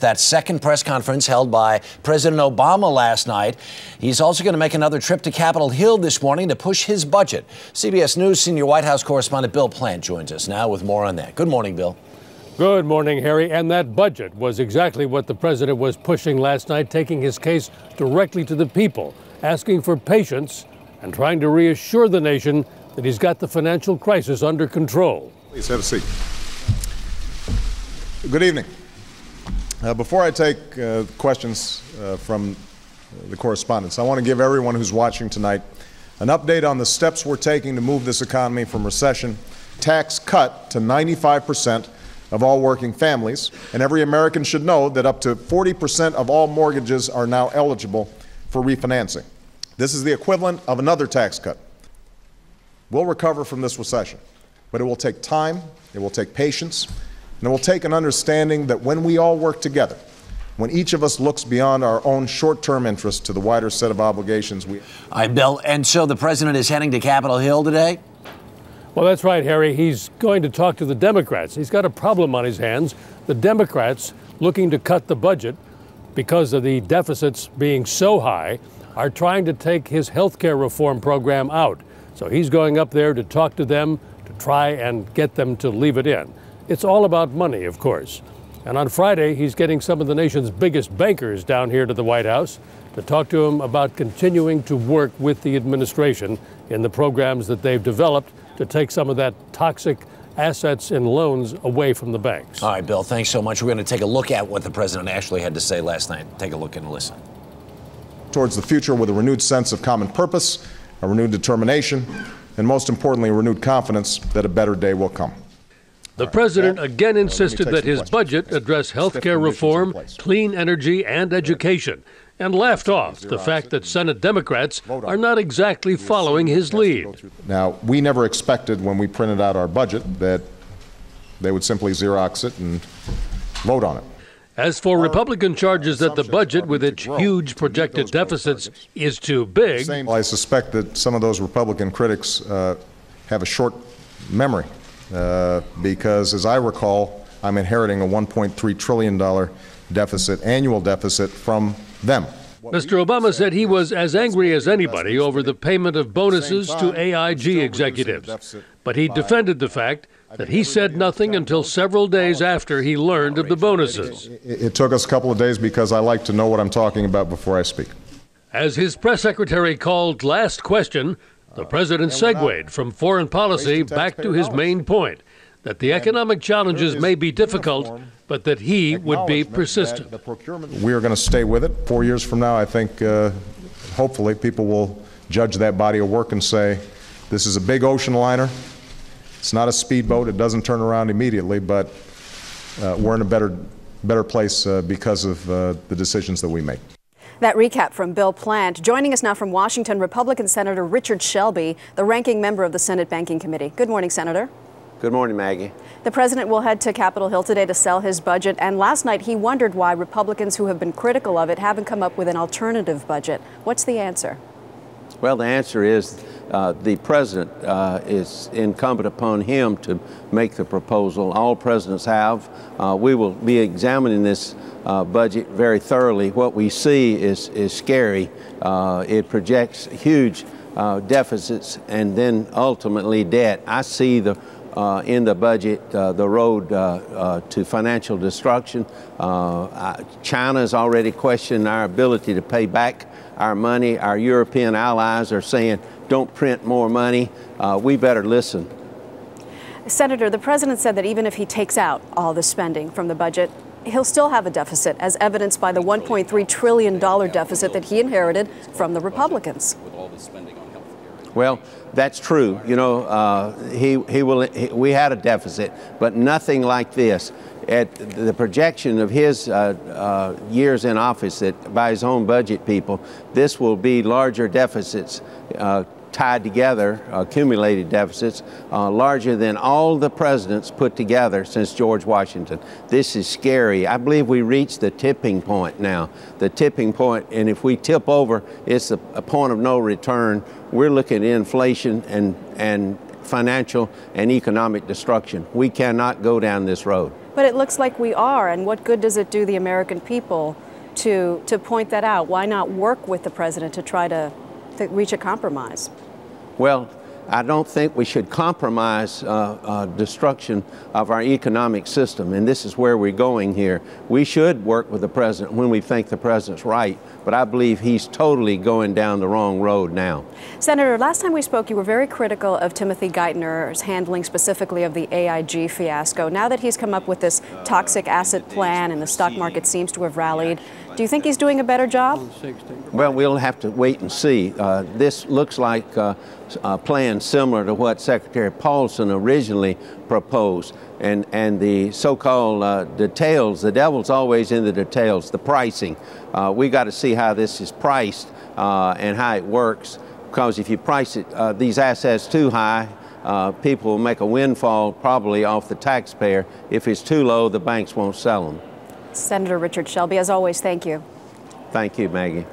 That second press conference held by President Obama last night. He's also going to make another trip to Capitol Hill this morning to push his budget. CBS News senior White House correspondent Bill Plante joins us now with more on that. Good morning, Bill. Good morning, Harry. And that budget was exactly what the president was pushing last night, taking his case directly to the people, asking for patience and trying to reassure the nation that he's got the financial crisis under control. Please have a seat. Good evening. Before I take questions from the correspondents, I want to give everyone who's watching tonight an update on the steps we're taking to move this economy from recession, tax cut to 95% of all working families, and every American should know that up to 40% of all mortgages are now eligible for refinancing. This is the equivalent of another tax cut. We'll recover from this recession, but it will take time, it will take patience, and it will take an understanding that when we all work together, when each of us looks beyond our own short-term interests to the wider set of obligations we... All right, Bill, and so the president is heading to Capitol Hill today? Well, that's right, Harry. He's going to talk to the Democrats. He's got a problem on his hands. The Democrats, looking to cut the budget because of the deficits being so high, are trying to take his health care reform program out. So he's going up there to talk to them, to try and get them to leave it in. It's all about money, of course. And on Friday, he's getting some of the nation's biggest bankers down here to the White House to talk to him about continuing to work with the administration in the programs that they've developed to take some of that toxic assets and loans away from the banks. All right, Bill, thanks so much. We're going to take a look at what the president actually had to say last night. Take a look and listen. Towards the future with a renewed sense of common purpose, a renewed determination, and most importantly, a renewed confidence that a better day will come. The president again insisted that his budget address health care reform, clean energy, and education, and laughed off the fact that Senate Democrats are not exactly following his lead. Now, we never expected when we printed out our budget that they would simply Xerox it and vote on it. As for Republican charges that the budget, with its huge projected deficits, is too big, I suspect that some of those Republican critics have a short memory. Because, as I recall, I'm inheriting a $1.3 trillion deficit, annual deficit, from them. Mr. Obama said he was as angry as anybody over the payment of bonuses to AIG executives. But he defended the fact that he said nothing until several days after he learned of the bonuses. It took us a couple of days because I like to know what I'm talking about before I speak. As his press secretary called last question, the president segued from foreign policy back to his main point, that the economic challenges may be difficult, but that he would be persistent. We are going to stay with it. 4 years from now, I think, hopefully, people will judge that body of work and say, this is a big ocean liner. It's not a speedboat. It doesn't turn around immediately, but we're in a better place because of the decisions that we make. That recap from Bill Plante. Joining us now from Washington, Republican Senator Richard Shelby, the ranking member of the Senate Banking Committee. Good morning, Senator. Good morning, Maggie. The president will head to Capitol Hill today to sell his budget, and last night he wondered why Republicans who have been critical of it haven't come up with an alternative budget. What's the answer? Well, the answer is the president is incumbent upon him to make the proposal. All presidents have. We will be examining this budget very thoroughly. What we see is scary. It projects huge deficits and then ultimately debt. I see in the budget the road to financial destruction. China has already questioned our ability to pay back our money. Our European allies are saying, don't print more money. We better listen. Senator, the president said that even if he takes out all the spending from the budget, he'll still have a deficit, as evidenced by the $1.3 trillion deficit that he inherited from the Republicans. Well, that's true. You know, we had a deficit, but nothing like this. At the projection of his years in office, that by his own budget people, this will be larger deficits tied together, accumulated deficits, larger than all the presidents put together since George Washington. This is scary. I believe we reached the tipping point now, the tipping point, and if we tip over, it's a point of no return. We're looking at inflation and financial and economic destruction. We cannot go down this road. But it looks like we are, and what good does it do the American people to point that out? Why not work with the president to try to reach a compromise? Well, I don't think we should compromise destruction of our economic system, and this is where we're going here. We should work with the president when we think the president's right, but I believe he's totally going down the wrong road now. Senator, last time we spoke, you were very critical of Timothy Geithner's handling specifically of the AIG fiasco. Now that he's come up with this toxic asset plan and the stock market seems to have rallied, do you think he's doing a better job? Well, we'll have to wait and see. This looks like a plan similar to what Secretary Paulson originally proposed. And the so-called details, the devil's always in the details, the pricing. We got to see how this is priced and how it works. Because if you price it, these assets too high, people will make a windfall probably off the taxpayer. If it's too low, the banks won't sell them. Senator Richard Shelby, as always, thank you. Thank you, Maggie.